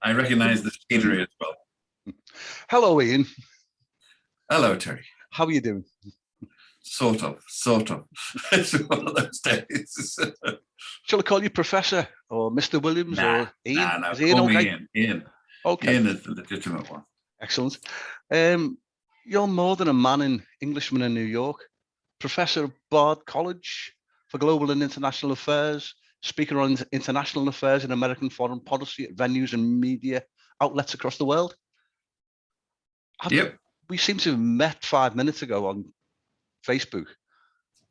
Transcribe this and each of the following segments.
I recognise the scenery as well. Hello, Ian. Hello, Terry. How are you doing? Sort of. It's one of those days. Shall I call you Professor or Mr. Williams or Ian? Nah, Is Ian call okay? me Ian. Okay. Ian is the legitimate one. Excellent. You're more than a man in Englishman in New York, Professor of Bard College for Global and International Affairs, speaker on international affairs and American foreign policy at venues and media outlets across the world. Yep. We seem to have met 5 minutes ago on Facebook.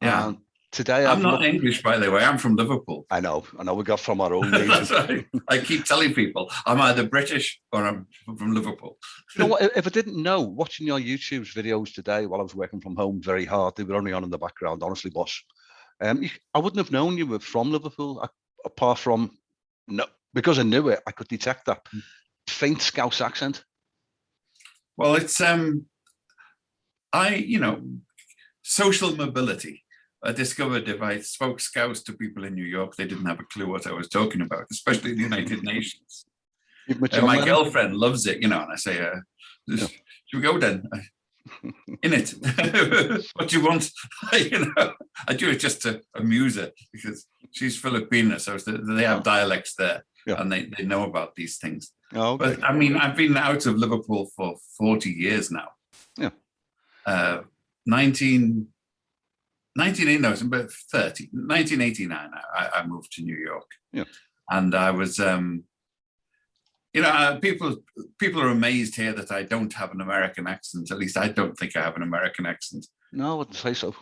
Yeah. Today I'm not English, by the way. I'm from Liverpool. I know. We got from our own nation. That's right. I keep telling people I'm either British or I'm from Liverpool. You know what? If I didn't know, watching your YouTube's videos today while I was working from home very hard, they were only on in the background, honestly, boss. I wouldn't have known you were from Liverpool, apart from, no, because I knew it, I could detect that faint Scouse accent. Well, it's, social mobility. I discovered if I spoke Scouse to people in New York, they didn't have a clue what I was talking about, especially the United Nations. My girlfriend loves it, and I say, should we go then? In it. What do you want? I do it just to amuse her because she's Filipina, so they have dialects there and they know about these things. Oh, okay. But I mean, I've been out of Liverpool for 40 years now. Yeah. 1989, I moved to New York. Yeah. And I was, people are amazed here that I don't have an American accent. At least I don't think I have an American accent. No, I wouldn't say so.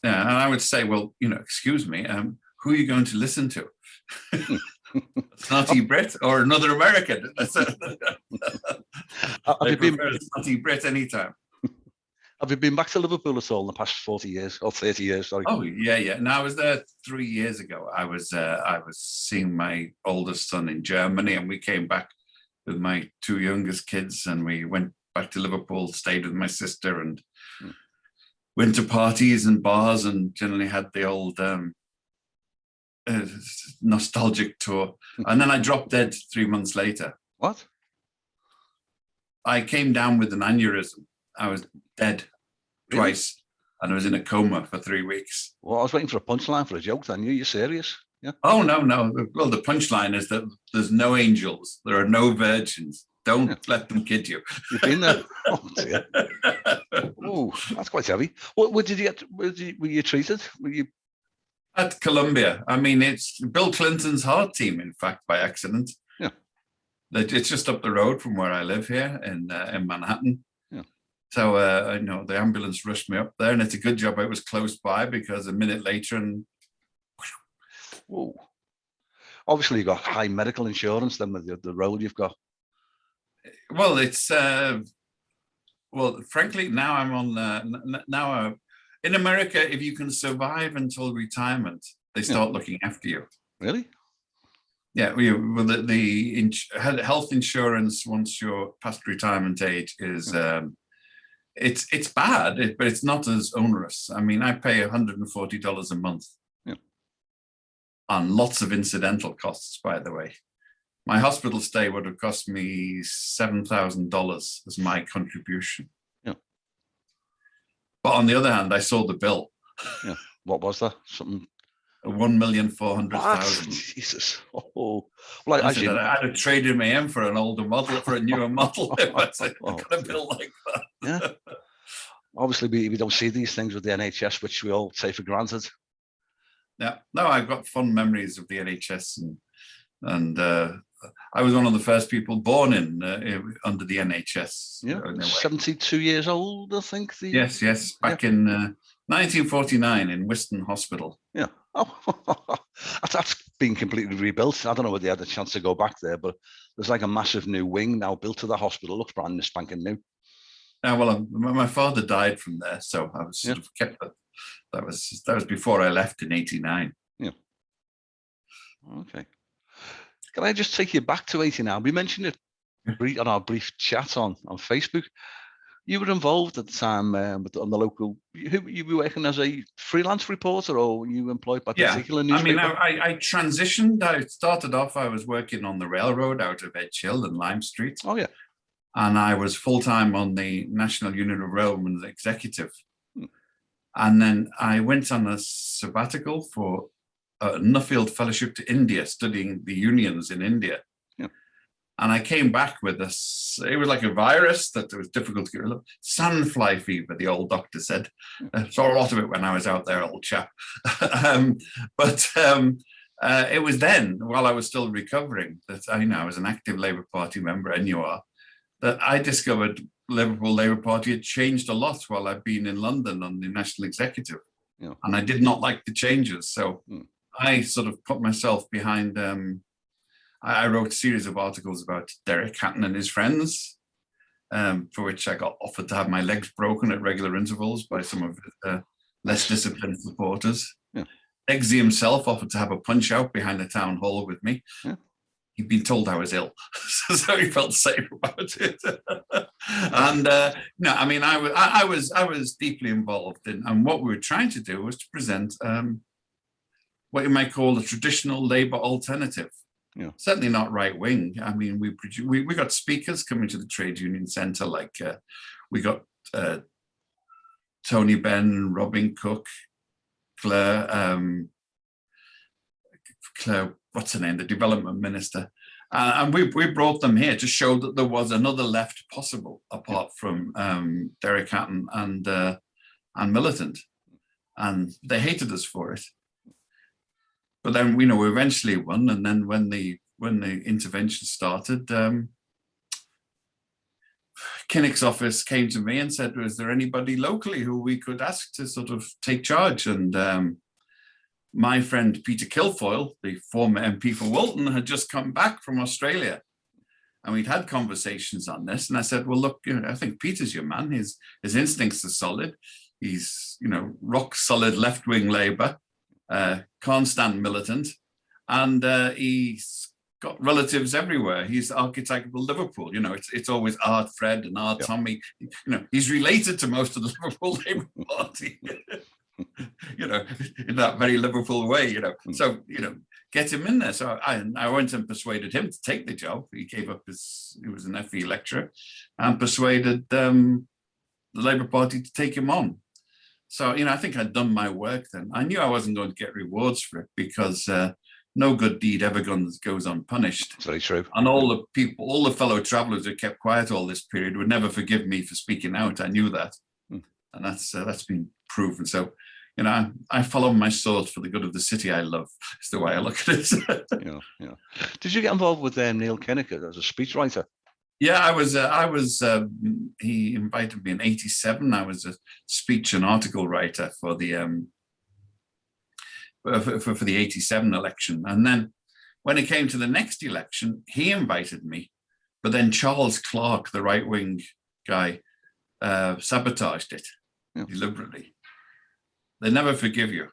Yeah, and I would say, well, excuse me, who are you going to listen to? Snotty Brit or another American? I prefer Snotty Brit anytime. Have you been back to Liverpool at all in the past 40 years or 30 years? Sorry. Oh yeah. No, I was there 3 years ago. I was seeing my oldest son in Germany, and we came back with my two youngest kids, and we went back to Liverpool, stayed with my sister, and went to parties and bars, and generally had the old nostalgic tour. And then I dropped dead 3 months later. What? I came down with an aneurysm. I was dead twice, and I was in a coma for 3 weeks. Well, I was waiting for a punchline for a joke. Then you're serious? Yeah. Oh no. Well, the punchline is that there's no angels, there are no virgins. Don't let them kid you. You've been there. Oh dear. Oh, that's quite heavy. Where did you get? Were you treated? Were you at Columbia? I mean, it's Bill Clinton's heart team, in fact, by accident. Yeah. It's just up the road from where I live here in Manhattan. So, the ambulance rushed me up there, and it's a good job I was close by, because a minute later and... Whoa. Obviously, you got high medical insurance then with the role you've got. Well, it's... frankly, now I'm on... in America, if you can survive until retirement, they start looking after you. Really? Yeah, the health insurance, once you're past retirement age, is... It's bad, but it's not as onerous. I mean, I pay $140 a month on lots of incidental costs, by the way. My hospital stay would have cost me $7,000 as my contribution. Yeah. But on the other hand, I saw the bill. Yeah. What was that? Something... 1,400,000. Jesus. Oh, well, I'd have traded me in for an older model, for a newer model, if I got a bill like that. Yeah. Obviously, we don't see these things with the NHS, which we all take for granted. Yeah. No, I've got fond memories of the NHS, and I was one of the first people born under the NHS. Yeah. 72 years old, I think. Yes. Back in 1949 in Wiston Hospital. Yeah. Oh, that's been completely rebuilt. I don't know whether they had a chance to go back there, but there's like a massive new wing now built to the hospital. Looks brand new, spanking new. Yeah, well, my father died from there, so I was sort of kept. That was before I left in '89. Yeah. Okay. Can I just take you back to '89? We mentioned it on our brief chat on Facebook. You were involved at the time on the local. You were working as a freelance reporter, or were you employed by a particular newspaper? I mean, I transitioned. I started off. I was working on the railroad out of Edge Hill and Lime Street. Oh yeah. And I was full time on the National Union of Railroadmen's executive. And then I went on a sabbatical for a Nuffield Fellowship to India, studying the unions in India. Yeah. And I came back with this, it was like a virus that it was difficult to get rid of. Sandfly fever, the old doctor said. Saw a lot of it when I was out there, old chap. It was then, while I was still recovering, that I was an active Labour Party member, and you are, that I discovered Liverpool Labour Party had changed a lot while I'd been in London on the national executive. Yeah. And I did not like the changes. So I sort of put myself behind, I wrote a series of articles about Derek Hatton and his friends, for which I got offered to have my legs broken at regular intervals by some of his less disciplined supporters. Yeah. Eggsy himself offered to have a punch out behind the town hall with me. Yeah. He'd been told I was ill, so he felt safe about it. And I was deeply involved in, and what we were trying to do was to present what you might call a traditional Labour alternative. Yeah. Certainly not right wing. I mean, we got speakers coming to the Trade Union Centre, like we got Tony Benn, Robin Cook, Claire, what's her name, the development minister. And we brought them here to show that there was another left possible apart from Derek Hatton and Militant. And they hated us for it. But then, we eventually won. And then when the intervention started, Kinnick's office came to me and said, was there anybody locally who we could ask to sort of take charge? And my friend Peter Kilfoyle, the former MP for Walton, had just come back from Australia. And we'd had conversations on this. And I said, well, look, I think Peter's your man. His instincts are solid. He's, rock solid left-wing Labour, can't stand Militant. And he's got relatives everywhere. He's archetypal Liverpool. It's always Art Fred and Art Tommy. He's related to most of the Liverpool Labour Party. In that very Liverpool way, So, get him in there. So I went and persuaded him to take the job. He gave up he was an FE lecturer, and persuaded the Labour Party to take him on. So, I think I'd done my work then. I knew I wasn't going to get rewards for it because no good deed ever goes unpunished. That's very true. And all the fellow travellers who kept quiet all this period would never forgive me for speaking out. I knew that. And that's been proven. So, I follow my sword for the good of the city I love. Is the way I look at it. Yeah. Did you get involved with Neil Kinnock as a speechwriter? Yeah, I was. He invited me in '87. I was a speech and article writer for the for the '87 election, and then when it came to the next election, he invited me, but then Charles Clarke, the right wing guy, sabotaged it deliberately. They never forgive you.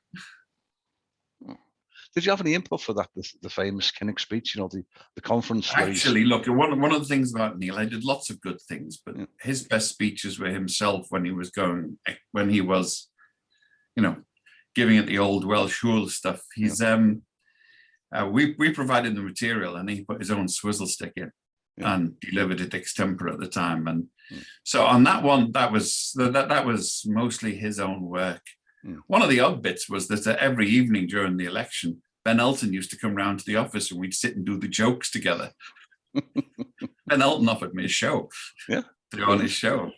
Did you have any input for that, the famous Kinnick speech, the conference? Actually, look, one of the things about Neil, I did lots of good things, but his best speeches were himself when he was, giving it the old Welsh Hool stuff. He's, we provided the material and he put his own swizzle stick in and delivered it extempore at the time. And so on that one, that was mostly his own work. One of the odd bits was that every evening during the election, Ben Elton used to come round to the office and we'd sit and do the jokes together. Ben Elton offered me a show to go on his show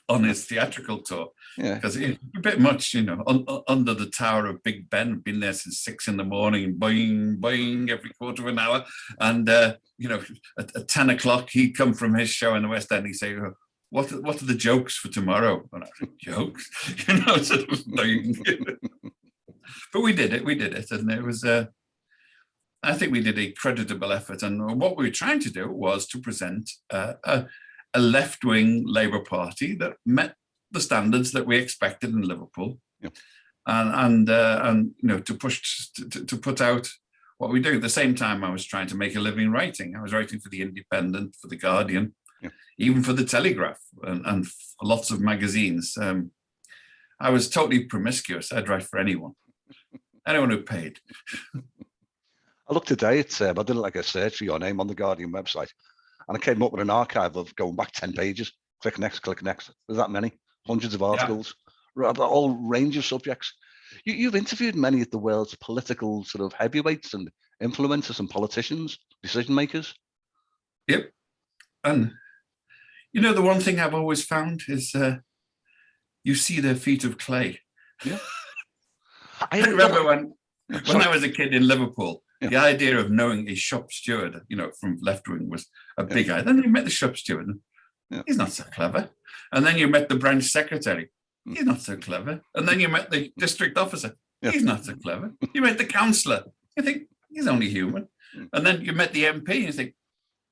on his theatrical tour. Because it's a bit much, under the tower of Big Ben, been there since 6 a.m, boing, boing, every quarter of an hour. And, at 10 o'clock, he'd come from his show in the West End, he'd say, what are the jokes for tomorrow? And I said, jokes? Sort of boing. But we did it. And it was, I think we did a creditable effort. And what we were trying to do was to present a left-wing Labour Party that met the standards that we expected in Liverpool, and to put out what we do. At the same time, I was trying to make a living writing. I was writing for the Independent, for the Guardian, even for the Telegraph and lots of magazines. I was totally promiscuous. I'd write for anyone who paid. I looked today at, I did like a search for your name on the Guardian website, and I came up with an archive of going back 10 pages. Click next, click next. There's that many, hundreds of articles, a whole range of subjects. You've interviewed many of the world's political sort of heavyweights and influencers and politicians, decision makers. Yep. And, you know, the one thing I've always found is you see their feet of clay. Yeah. I remember when I was a kid in Liverpool, the idea of knowing a shop steward, you know, from left wing was a big idea. Then you met the shop steward, and he's not so clever. And then you met the branch secretary. He's not so clever. And then you met the district officer. He's not so clever. You met the councillor. You think, he's only human. And then you met the MP, and you think,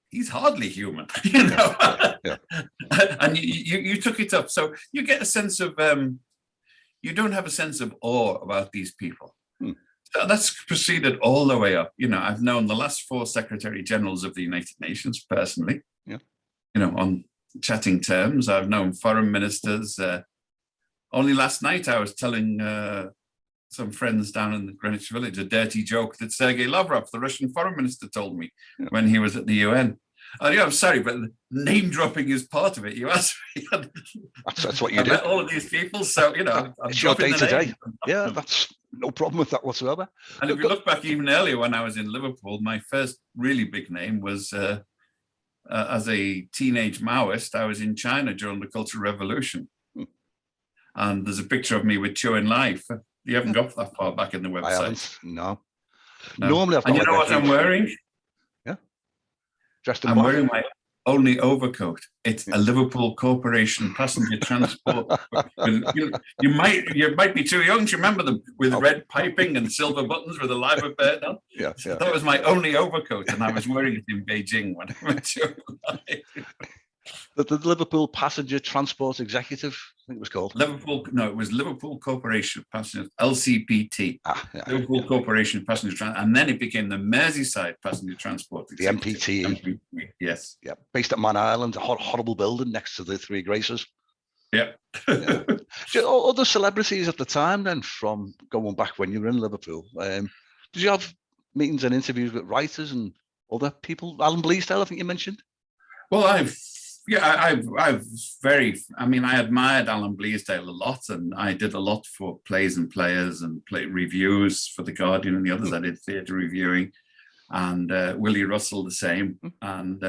he's hardly human, you know. And you took it up. So you get a sense of, you don't have a sense of awe about these people. So that's proceeded all the way up. You know, I've known the last 4 Secretary Generals of the United Nations personally, you know, on chatting terms. I've known foreign ministers. Only last night I was telling some friends down in the Greenwich Village a dirty joke that Sergei Lavrov, the Russian foreign minister, told me when he was at the UN. Oh, yeah, I'm sorry, but name dropping is part of it. You asked me. That's what you do. All of these people, so you know, it's your day to day. Yeah, that's no problem with that whatsoever. And if you look back even earlier, when I was in Liverpool, my first really big name was as a teenage Maoist. I was in China during the Cultural Revolution, and there's a picture of me with Chou in life. You haven't got that far back in the website. I haven't. No. Normally, I've got. And you know what I'm wearing? I'm wearing my only overcoat. It's a Liverpool Corporation passenger transport. You might be too young to remember them, with red piping and silver buttons with a live bird on. That was my only overcoat, and I was wearing it in Beijing when I went to the Liverpool Passenger Transport Executive, I think it was called. It was Liverpool Corporation Passenger, LCPT. Liverpool Corporation Passenger Transport, and then it became the Merseyside Passenger Transport Executive. The MPT. Yes. Yeah, based at Man Island, a horrible building next to the Three Graces. Other celebrities at the time then, from going back when you were in Liverpool, did you have meetings and interviews with writers and other people? Alan Bleasdale, I think you mentioned. Well, I admired Alan Bleasdale a lot, and I did a lot for Plays and Players and play reviews for The Guardian and the others. I did theatre reviewing, and Willie Russell the same. And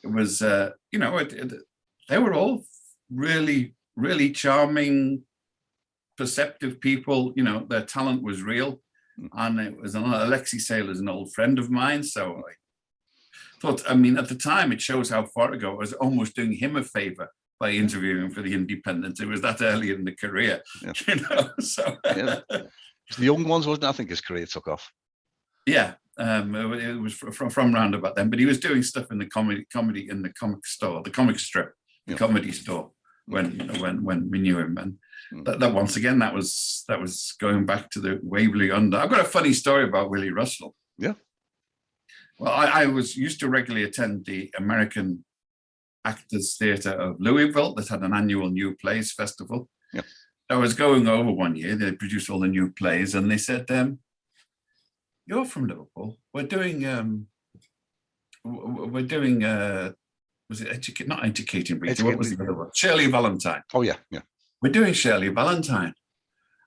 it was, you know, they were all really, really charming, perceptive people. You know, their talent was real. And it was Alexei Saylor's an old friend of mine, so I thought, I mean, at the time, it shows how far ago I was almost doing him a favor by interviewing for the Independent. It was that early in the career, you know. So the young ones, wasn't it? I think his career took off. Yeah, it was from round about then. But he was doing stuff in the comedy in the comic store, the comic strip, the comedy store when we knew him. And that once again, that was going back to the Waverley Under. I've got a funny story about Willie Russell. Yeah. Well, I used to regularly attend the American Actors Theatre of Louisville that had an annual New Plays Festival. Yep. I was going over one year, they produced all the new plays, and they said, you're from Liverpool. We're doing, was it not Educating Rita? What was the other one? Shirley Valentine. Oh, yeah. We're doing Shirley Valentine.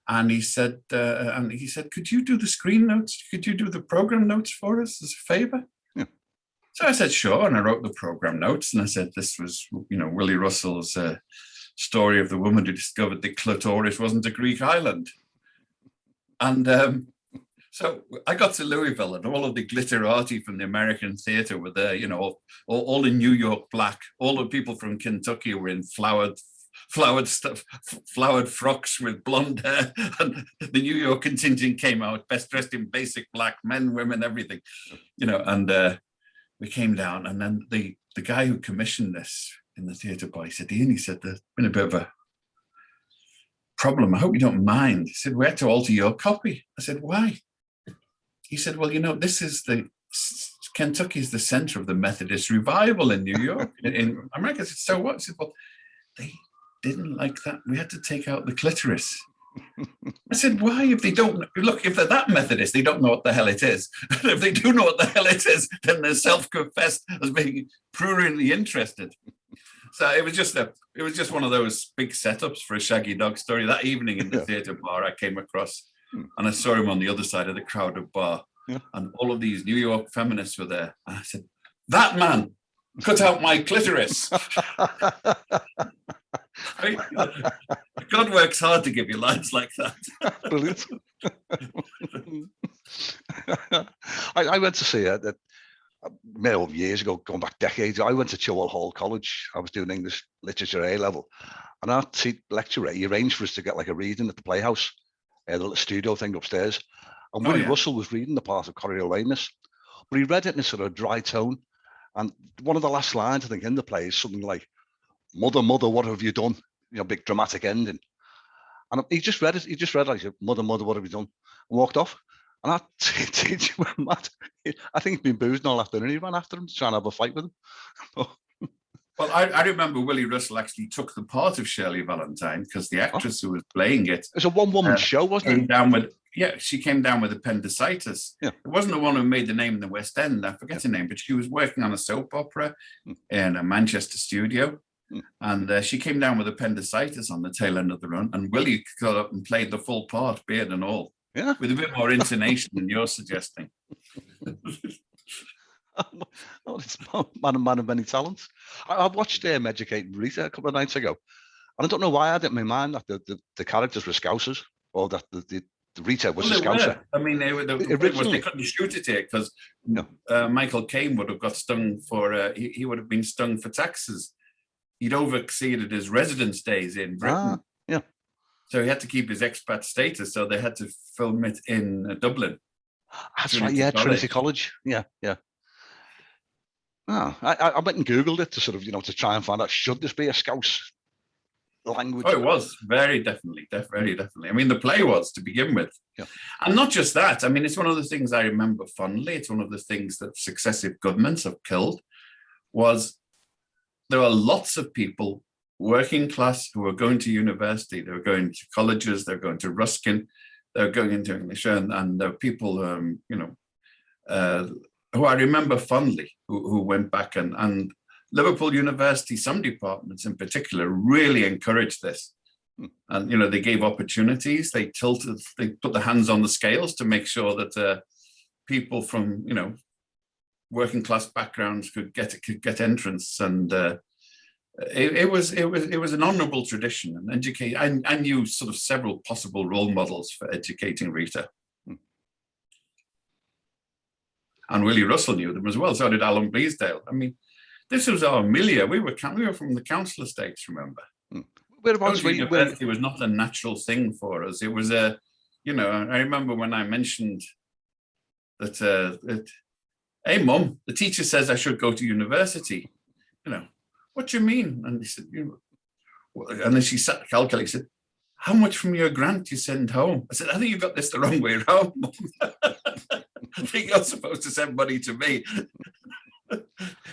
And he said, could you do the screen notes? Could you do the program notes for us as a favor? Yeah. So I said, sure. And I wrote the program notes. And I said, this was, you know, Willie Russell's story of the woman who discovered the clitoris wasn't a Greek island. And so I got to Louisville, and all of the glitterati from the American theater were there, you know, all in New York black. All the people from Kentucky were in flowered frocks with blonde hair, and the New York contingent came out best dressed in basic black, men, women, everything, you know. And we came down, and then the guy who commissioned this in the theatre boy said, Ian, he said, there's been a bit of a problem. I hope you don't mind. He said, we had to alter your copy. I said, why? He said, well, you know, this is the Kentucky's the center of the Methodist revival in New York. In America, I said, so what? I said, well, they didn't like that. We had to take out the clitoris. I said, why? If they don't, look, if they're that Methodist, they don't know what the hell it is. If they do know what the hell it is, then they're self-confessed as being pruriently interested. So it was just one of those big setups for a Shaggy Dog story. That evening in the theater bar, I came across, and I saw him on the other side of the crowded bar, and all of these New York feminists were there. And I said, that man cut out my clitoris. I mean, God works hard to give you lines like that. Brilliant. I went to see it years ago, going back decades. I went to Chilwell Hall College. I was doing English literature A level, and our lecturer, he arranged for us to get like a reading at the Playhouse, the little studio thing upstairs. And Willie Russell was reading the part of Coriolanus, but he read it in a sort of dry tone. And one of the last lines, I think, in the play is something like, "Mother, mother, what have you done?" You know, big dramatic ending. And he just read it. He just read it like, "Mother, mother, what have you done?" And walked off. And our teacher went mad. I think he'd been boozing all afternoon. He ran after him to try and have a fight with him. Well, I remember Willie Russell actually took the part of Shirley Valentine because the actress who was playing it. It was a one-woman show, wasn't it? She came down with appendicitis. Yeah. It wasn't the one who made the name in the West End. I forget her name, but she was working on a soap opera in a Manchester studio. And she came down with appendicitis on the tail end of the run. And Willie got up and played the full part, beard and all, with a bit more intonation than you're suggesting. Oh, it's man of many talents. I watched Educating Rita a couple of nights ago, and I don't know why I had it in my mind that the characters were Scousers, or that the Rita was a Scouser. I mean, they couldn't shoot it here because Michael Caine would have got stung for. He would have been stung for taxes. He'd overexceeded his residence days in Britain. So he had to keep his expat status. So they had to film it in Dublin. That's right. Trinity College. Yeah. Oh, I went and Googled it to sort of, to try and find out, should this be a Scouse language? Oh, it was very definitely. I mean, the play was to begin with. Yeah. And not just that. I mean, it's one of the things I remember fondly. It's one of the things that successive governments have killed was there are lots of people, working class, who are going to university. They're going to colleges. They're going to Ruskin. They're going into English. And there are people, who I remember fondly, who went back and Liverpool University, some departments in particular, really encouraged this. And, they gave opportunities. They put their hands on the scales to make sure that people from, working class backgrounds could get entrance. And it was an honourable tradition and educate. I knew sort of several possible role models for educating Rita. And Willie Russell knew them as well. So did Alan Bleasdale. I mean, this was our milieu. We were from the council estates, remember? University was not a natural thing for us. It was I remember when I mentioned that, hey, Mum, the teacher says I should go to university. What do you mean? And he said, and then she sat calculating, said, how much from your grant you send home? I said, I think you got this the wrong way around, Mum. I think you're supposed to send money to me.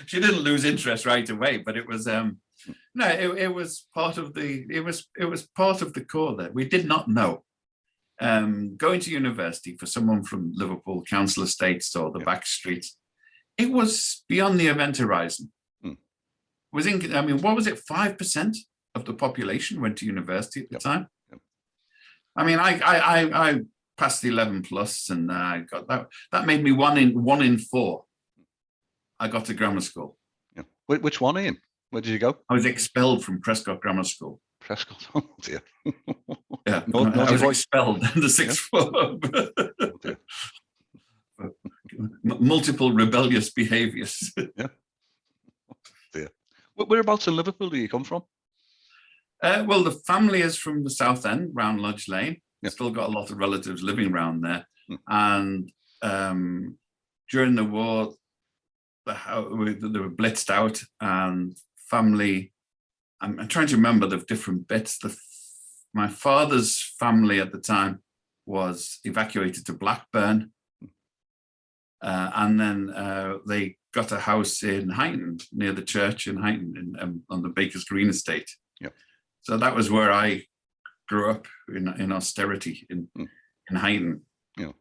She didn't lose interest right away, but it was it was part of the core there. We did not know. Going to university for someone from Liverpool council estates or the back streets, it was beyond the event horizon. What was it? 5% of the population went to university at the time. I mean, I passed the 11 plus, and I got that. That made me one in four. I got to grammar school. Yeah. Which one, Ian? Where did you go? I was expelled from Prescott Grammar School. Prescott, oh dear. Yeah, I was expelled in the sixth form. Oh dear. Multiple rebellious behaviours. Yeah. Oh dear. Whereabouts in Liverpool do you come from? Well, the family is from the South End, round Lodge Lane. Still got a lot of relatives living around there. And during the war, they were blitzed out, and family, I'm trying to remember the different bits. My father's family at the time was evacuated to Blackburn. And then they got a house in Hatton, near the church in Hatton, on the Baker's Green estate. Yeah. So that was where I grew up in austerity in Hatton. Yeah.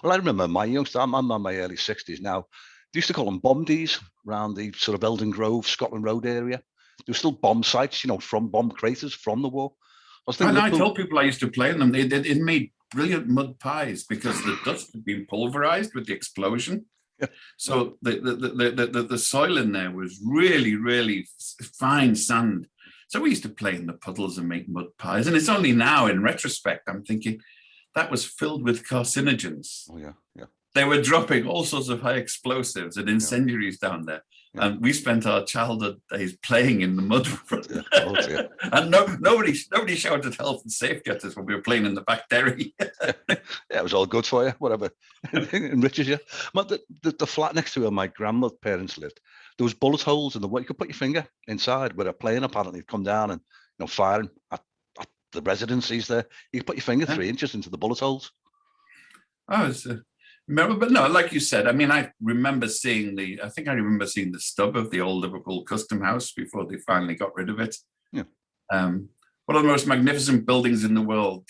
Well, I remember my youngster, I'm in my early 60s now. They used to call them bomb Ds around the sort of Eldon Grove, Scotland Road area. There were still bomb sites, from bomb craters from the war. I told people I used to play in them. It made brilliant mud pies because the dust had been pulverized with the explosion. Yeah. So the soil in there was really, really fine sand. So we used to play in the puddles and make mud pies. And it's only now, in retrospect, I'm thinking that was filled with carcinogens. Oh, yeah, yeah. They were dropping all sorts of high explosives and incendiaries down there. Yeah. And we spent our childhood days playing in the mud. Yeah. And nobody shouted health and safety at us when we were playing in the back dairy. Yeah, it was all good for you, whatever. Enriches you. But the flat next to where my grandmother's parents lived, there was bullet holes in the wall. You could put your finger inside where a plane apparently had come down and firing at the residencies there. You could put your finger 3 inches into the bullet holes. Oh, it's but no, like you said, I mean, I remember seeing the stub of the old Liverpool Custom House before they finally got rid of it. Yeah. One of the most magnificent buildings in the world,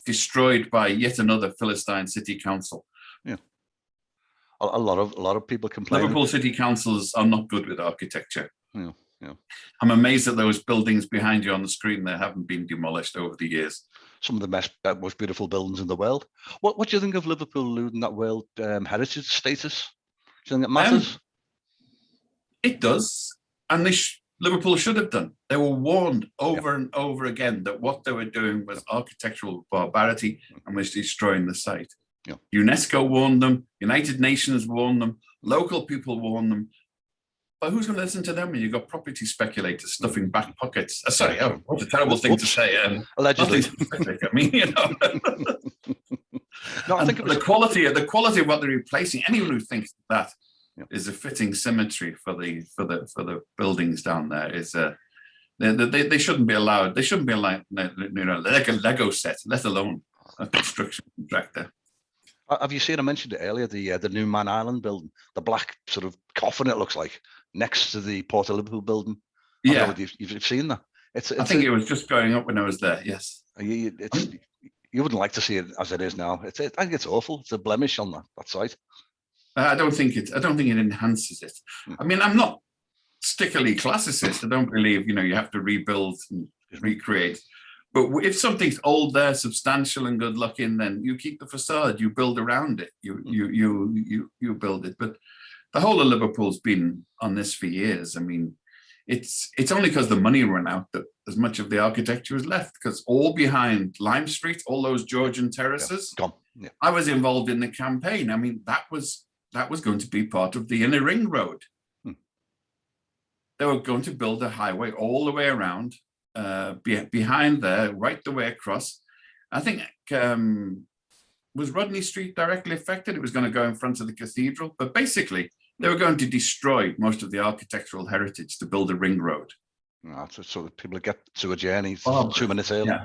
destroyed by yet another Philistine city council. Yeah. A lot of people complain. Liverpool city councils are not good with architecture. Yeah. Yeah. I'm amazed that those buildings behind you on the screen there haven't been demolished over the years. Some of the most beautiful buildings in the world. What do you think of Liverpool losing that World Heritage status? Do you think it matters? It does, and Liverpool should have done. They were warned over and over again that what they were doing was architectural barbarity and was destroying the site. Yeah. UNESCO warned them, United Nations warned them, local people warned them. But who's going to listen to them when you've got property speculators stuffing back pockets? Sorry, what a terrible thing to say. Allegedly. I mean, No, I think the quality of what they're replacing. Anyone who thinks that is a fitting symmetry for the buildings down there is they shouldn't be allowed. They shouldn't be allowed, like a Lego set, let alone a construction contractor. Have you seen? I mentioned it earlier. The new Man Island building, the black sort of coffin. It looks like next to the Port of Liverpool building. Yeah, you've seen that. I think it was just going up when I was there. Yes. You wouldn't like to see it as it is now. I think it's awful. It's a blemish on that site. I don't think it enhances it. I mean, I'm not stickily classicist. I don't believe you have to rebuild and recreate. But if something's old there, substantial and good looking, then you keep the facade. You build around it. You build it. But the whole of Liverpool's been on this for years. I mean, it's only because the money ran out that as much of the architecture is left. Because all behind Lime Street, all those Georgian terraces, gone. Yeah. I was involved in the campaign. I mean, that was going to be part of the inner ring road. They were going to build a highway all the way around. Behind there, right the way across. I think was Rodney Street directly affected. It was going to go in front of the cathedral, but basically they were going to destroy most of the architectural heritage to build a ring road. So that people get to a journey 2 minutes early. Yeah.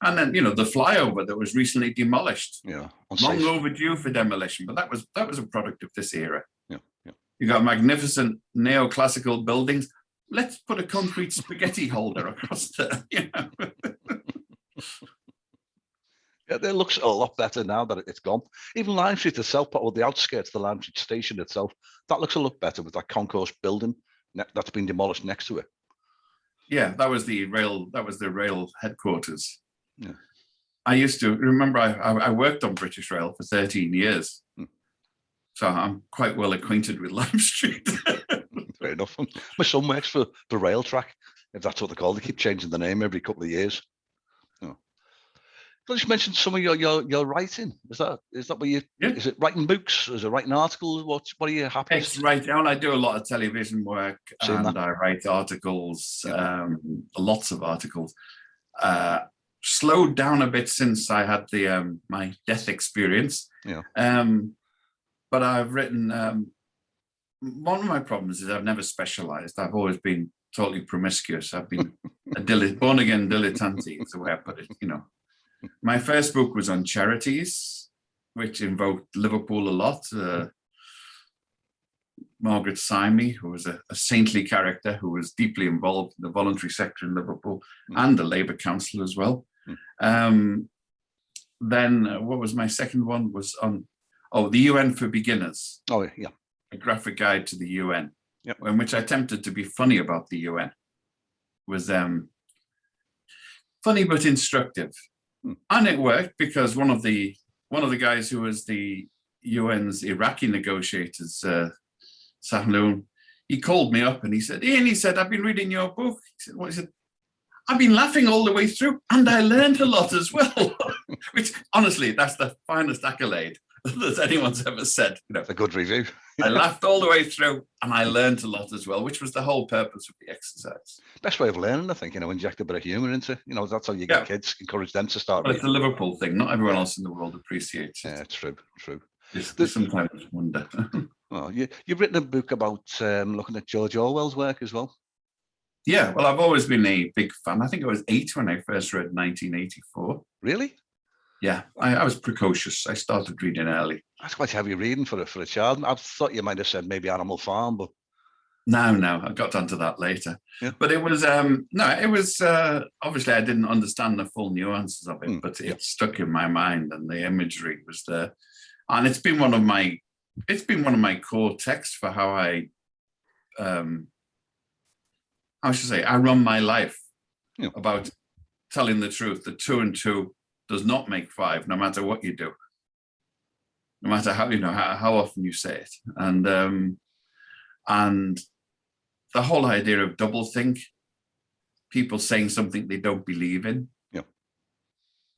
And then the flyover that was recently demolished. Yeah, long overdue for demolition, but that was a product of this era. Yeah. You got magnificent neoclassical buildings. Let's put a concrete spaghetti holder across there. Yeah, it looks a lot better now that it's gone. Even Lime Street itself, or the outskirts of the Lime Street station itself, that looks a lot better with that concourse building that's been demolished next to it. Yeah, that was the rail headquarters. Yeah. I used to remember I worked on British Rail for 13 years. So I'm quite well acquainted with Lime Street. Fair enough. My son works for the rail track, if that's what they call it. They keep changing the name every couple of years. I just mentioned some of your writing. Is that what you? Yeah. Is it writing books? Is it writing articles? What are you happy? It's writing. I do a lot of television work, and I write articles. Lots of articles. Slowed down a bit since I had the my death experience. Yeah. But I've written. One of my problems is I've never specialized. I've always been totally promiscuous. I've been a born again dilettante. Is the way I put it. My first book was on charities. which invoked Liverpool a lot. Margaret Symey, who was a saintly character who was deeply involved in the voluntary sector in Liverpool and the Labour Council as well. Then what was my second one? Was on, the UN for Beginners. Oh, yeah. A graphic guide to the UN, yep. in which I attempted to be funny about the UN. It was funny but instructive. And it worked because one of the guys who was the UN's Iraqi negotiators, Sahnoon, he called me up and he said, Ian, I've been reading your book. He said, what is it? I've been laughing all the way through and I learned a lot as well. Which, honestly, that's the finest accolade that anyone's ever said. You know, it's a good review. I laughed all the way through and I learned a lot as well, which was the whole purpose of the exercise. Best way of learning, I think, inject a bit of humour into, that's how you get kids, encourage them to start. But it's a Liverpool thing. Not everyone else in the world appreciates it. Yeah, true. They sometimes wonder. Well, you've written a book about looking at George Orwell's work as well. Yeah, well, I've always been a big fan. I think I was 8 when I first read 1984. Really? Yeah, I was precocious. I started reading early. That's quite heavy reading for a child. I thought you might have said maybe Animal Farm, but no, I got onto that later. Yeah. But it was obviously I didn't understand the full nuances of it, but it stuck in my mind and the imagery was there. And it's been one of my core texts for how I run my life, about telling the truth, that 2 and 2 does not make 5, no matter what you do, no matter how often you say it. And the whole idea of doublethink, people saying something they don't believe in.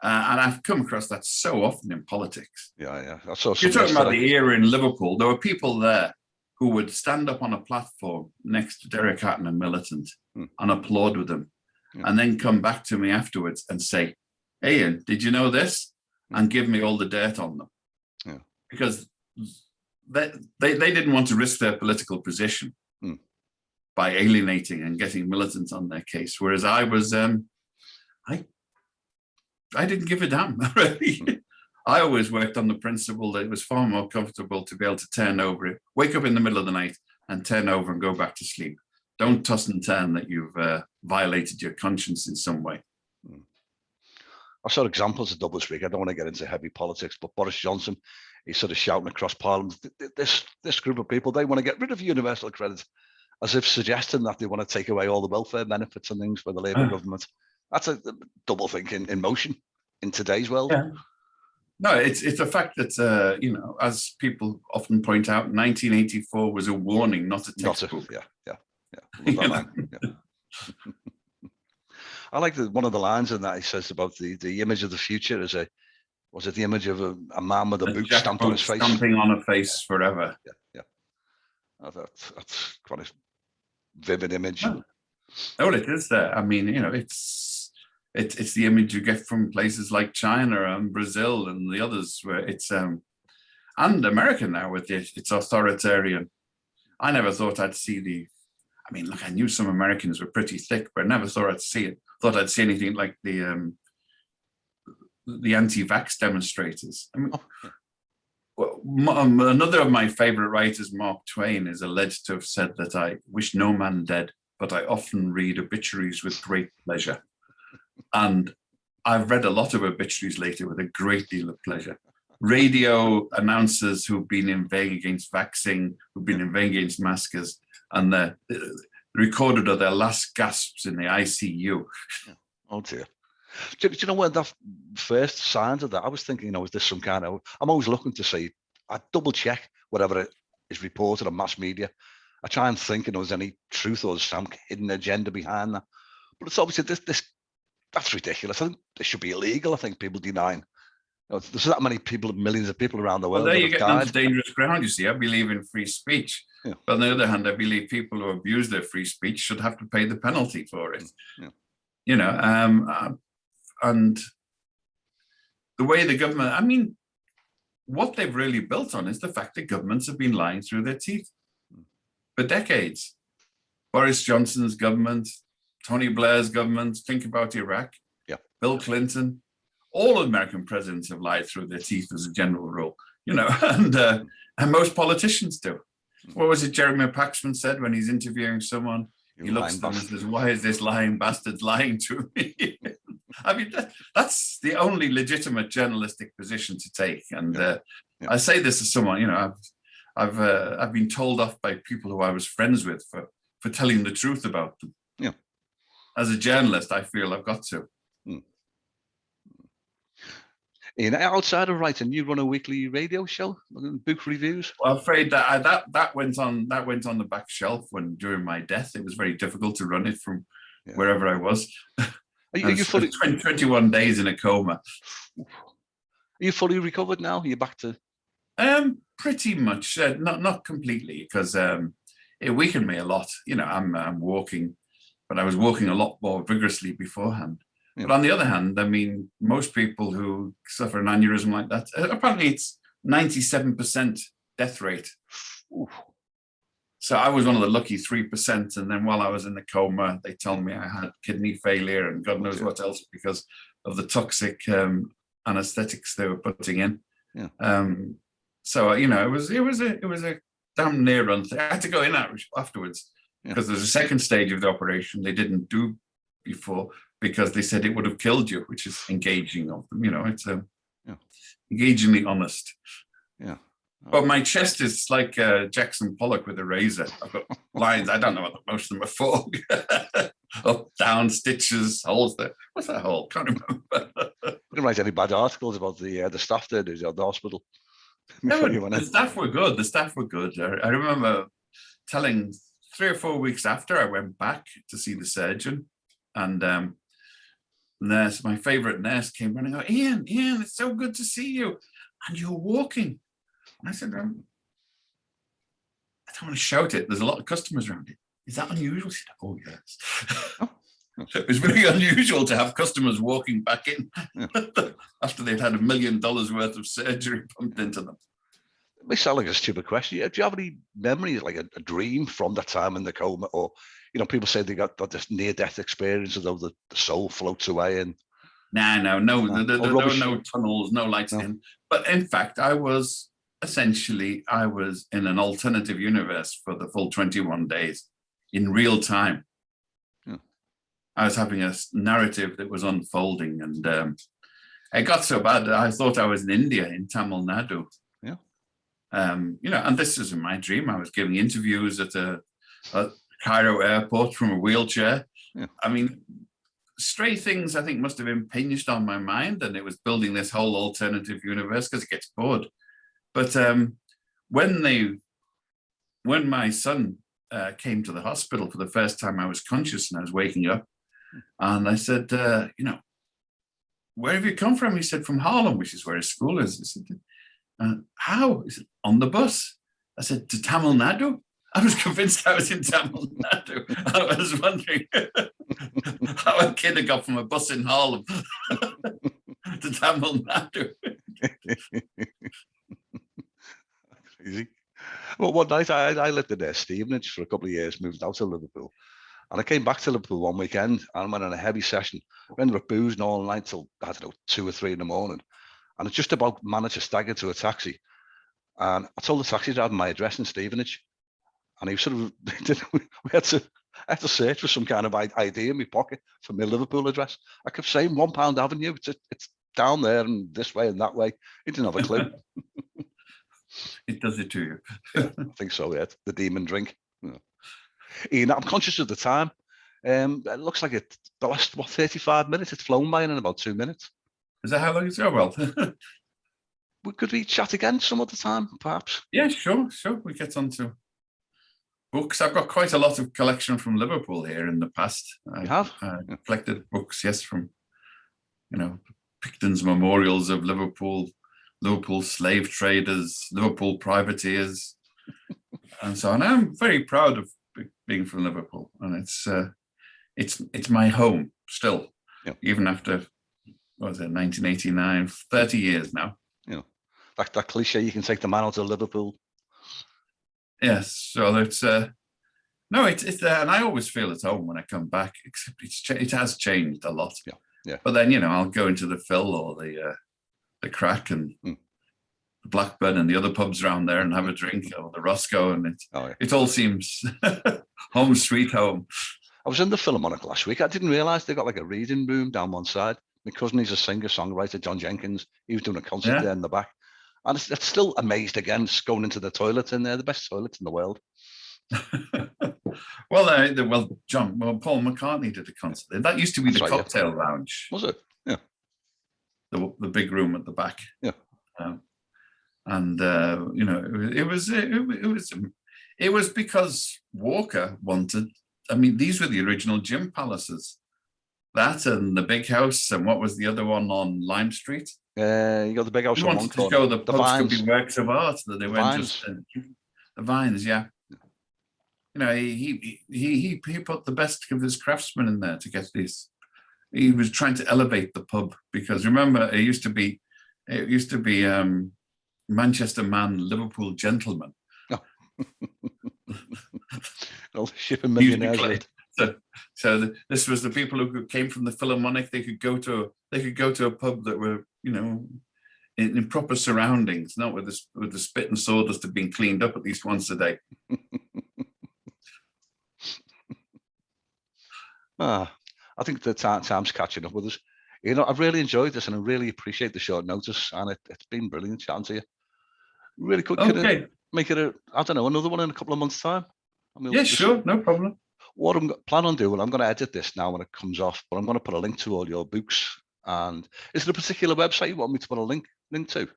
And I've come across that so often in politics. Yeah. You're talking about the era in Liverpool. There were people there who would stand up on a platform next to Derek Hatton and Militant and applaud with them, and then come back to me afterwards and say, hey, Ian, did you know this? And give me all the dirt on them. Yeah. Because they didn't want to risk their political position by alienating and getting militants on their case. Whereas I was, I didn't give a damn, really. I always worked on the principle that it was far more comfortable to be able to turn over, wake up in the middle of the night and turn over and go back to sleep. Don't toss and turn that you've violated your conscience in some way. I saw examples of doublespeak. I don't want to get into heavy politics, but Boris Johnson, he's sort of shouting across Parliament, this group of people, they want to get rid of universal credit, as if suggesting that they want to take away all the welfare benefits and things for the Labour government. That's a double think in motion in today's world. Yeah. No, it's a fact that, as people often point out, 1984 was a warning, not a textbook. Yeah. I like one of the lines in that he says about the image of the future was it the image of a man with a boot stamped on his face? Stamping on a face forever. Yeah. That's quite a vivid image. Oh, it is there. I mean, it's the image you get from places like China and Brazil and the others, where it's and America now with its authoritarian. I never thought I'd see I knew some Americans were pretty thick, but I never thought I'd see it. Thought I'd see anything like the anti-vax demonstrators. I mean, another of my favorite writers, Mark Twain, is alleged to have said that I wish no man dead, but I often read obituaries with great pleasure. And I've read a lot of obituaries later with a great deal of pleasure. Radio announcers who've been inveighing against vaccine, who've been inveighing against maskers, and the recorded of their last gasps in the ICU. Oh dear. Do you know when that first signs of that? I was thinking, is this some kind of? I'm always looking to see. I double check whatever is reported on mass media. I try and think, there's any truth or some hidden agenda behind that. But it's obviously this. That's ridiculous. I think this should be illegal. I think people denying. There's that many people, millions of people around the world. Well, there you get onto dangerous ground. You see, I believe in free speech. Yeah. But on the other hand, I believe people who abuse their free speech should have to pay the penalty for it. Yeah. And the way the government, what they've really built on is the fact that governments have been lying through their teeth for decades. Boris Johnson's government, Tony Blair's government, think about Iraq, yeah, Bill Clinton, all American presidents have lied through their teeth as a general rule, you know, and most politicians do. What was it Jeremy Paxman said when he's interviewing someone? He looks at them and says, "Why is this lying bastard lying to me?" I mean, that's the only legitimate journalistic position to take. And I say this as someone, you know, I've been told off by people who I was friends with for telling the truth about them. Yeah. As a journalist, I feel I've got to. Ian, outside of writing, you run a weekly radio show, book reviews. Well, I'm afraid that that went on the back shelf when during my death. It was very difficult to run it from wherever I was. Are you fully 21 days in a coma? Are you fully recovered now? Are you back to? Pretty much, not completely, because it weakened me a lot. You know, I'm walking, but I was walking a lot more vigorously beforehand. Yeah. But on the other hand, I mean, most people who suffer an aneurysm like that, apparently it's 97% death rate. Ooh. So I was one of the lucky 3%. And then while I was in the coma, they told me I had kidney failure and God knows what else because of the toxic anesthetics they were putting in. Yeah. So you know, it was a damn near run thing. I had to go in afterwards because there's a second stage of the operation they didn't do before because they said it would have killed you, which is engaging of them. You know, it's engagingly honest. Yeah. But my chest is like Jackson Pollock with a razor. I've got lines. I don't know what most of them are for. Up, down, stitches, holes there. What's that hole? Can't remember. You didn't write any bad articles about the staff there, did you, at the hospital? The staff were good. The staff were good. I remember telling 3 or 4 weeks after I went back to see the surgeon, and nurse, my favourite nurse, came running out. Ian, it's so good to see you, and you're walking. And I said, I don't want to shout it. There's a lot of customers around it. Is that unusual? She said, oh, yes. It was very unusual to have customers walking back in after they'd had $1 million worth of surgery pumped into them. It may sound like a stupid question. Do you have any memories, like a dream from that time in the coma? Or, you know, people say they got this near-death experience, although the soul floats away. And no. There were no tunnels, no lights in. But in fact, I was in an alternative universe for the full 21 days in real time. I was having a narrative that was unfolding, and it got so bad that I thought I was in India, in Tamil Nadu. Yeah. You know, and this is in my dream. I was giving interviews at a Cairo airport from a wheelchair. Yeah. I mean, stray things I think must have impinged on my mind, and it was building this whole alternative universe because it gets bored. But when my son came to the hospital for the first time, I was conscious and I was waking up, and I said, you know, where have you come from? He said, from Harlem, which is where his school is. I said, how? He said, on the bus. I said, to Tamil Nadu? I was convinced I was in Tamil Nadu. I was wondering how a kid had got from a bus in Harlem to Tamil Nadu. Crazy. Well, one night I lived in Stevenage for a couple of years, moved out to Liverpool. And I came back to Liverpool one weekend and went on a heavy session. We ended up boozing all night till, I don't know, 2 or 3 in the morning. And I just about managed to stagger to a taxi. And I told the taxi driver my address in Stevenage. And he sort of, I had to search for some kind of ID in my pocket for my Liverpool address. I kept saying £1 Avenue, it's down there and this way and that way. He didn't have a clue. It does it to you. Yeah, I think so, yeah. The demon drink. Yeah. Ian, I'm conscious of the time. It looks like the last, 35 minutes? It's flown by in about 2 minutes. Is that how long it's going? Well, could we chat again some other time, perhaps? Yeah, sure. We get on to books. I've got quite a lot of collection from Liverpool here in the past. You have? Collected books, yes, from, you know, Picton's memorials of Liverpool slave traders, Liverpool privateers, and so on. I'm very proud of being from Liverpool, and it's my home still, even after, what was it, 1989, 30 years now. Yeah, that cliche, you can take the man out of Liverpool. Yes, so it's no, it's there, and I always feel at home when I come back. Except it has changed a lot. Yeah. Yeah. But then, I'll go into the Phil or the Crack and the Blackburn and the other pubs around there and have a drink, or the Roscoe, and it all seems home sweet home. I was in the Philharmonic last week. I didn't realise they got like a reading room down one side. My cousin, he's a singer-songwriter, John Jenkins. He was doing a concert there in the back. And it's still amazed again, just going into the toilets in there, the best toilets in the world. Well, Paul McCartney did a concert there. That used to be the cocktail lounge. Was it? Yeah. The big room at the back. Yeah. It was because Walker wanted. I mean, these were the original gym palaces. That and the Big House, and what was the other one on Lime Street? You got the Big House. He wanted to show the pubs could be works of art, that they weren't just the Vines. Yeah, he put the best of his craftsmen in there to get this. He was trying to elevate the pub, because remember, it used to be Manchester man, Liverpool gentleman. Well, shipping millionaires. So this was the people who came from the Philharmonic. They could go to a pub that were, in proper surroundings, not with the spit and sawdust of being cleaned up at least once a day. I think the time's catching up with us. I've really enjoyed this, and I really appreciate the short notice, and it's been brilliant chatting to you. Really could make it another one in a couple of months' time. Sure, no problem. What I'm planning on doing, I'm going to edit this now when it comes off, but I'm going to put a link to all your books. And is there a particular website you want me to put a link to?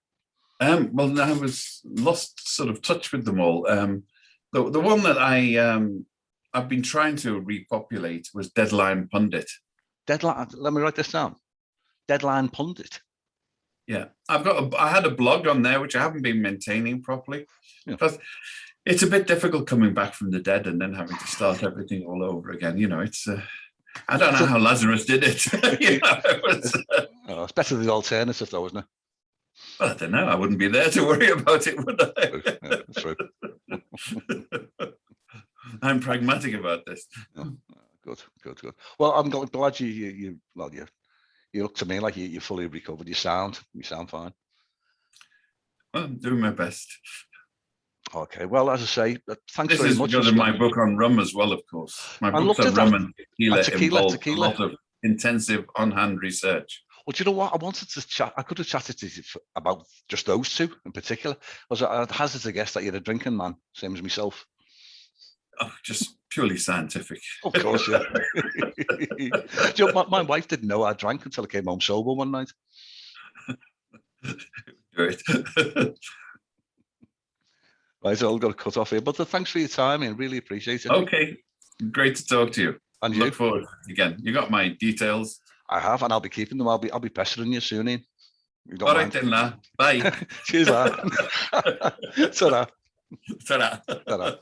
Well, I was lost sort of touch with them all. The one that I've been trying to repopulate was Deadline Pundit. Let me write this down. Deadline Pundit. Yeah, I had a blog on there which I haven't been maintaining properly. Because it's a bit difficult coming back from the dead and then having to start everything all over again. It's I don't know how Lazarus did it. It's better than the alternative, though, isn't it? Well, I don't know. I wouldn't be there to worry about it, would I? Yeah, that's true. I'm pragmatic about this. Good. Well, I'm glad you look to me like you fully recovered. You sound fine. Well, I'm doing my best. Okay, well, as I say, thanks very much. This is because of my book on rum as well, of course. My book on rum and tequila involved a lot of intensive on-hand research. Well, do you know what? I wanted to chat. I could have chatted to you about just those two in particular. I'd hazard to guess that you're a drinking man, same as myself. Oh, just purely scientific. Of course, yeah. Do you know, my wife didn't know I drank until I came home sober one night. Do it. Right, so I've got to cut off here. But thanks for your time. I really appreciate it. Okay, great to talk to you. And you? Look forward to it again. You got my details. I have, and I'll be keeping them. I'll be pestering you soon, Ian. All right then, lad. Bye. Cheers, lad. Ta-ra. Ta-ra. Ta-ra.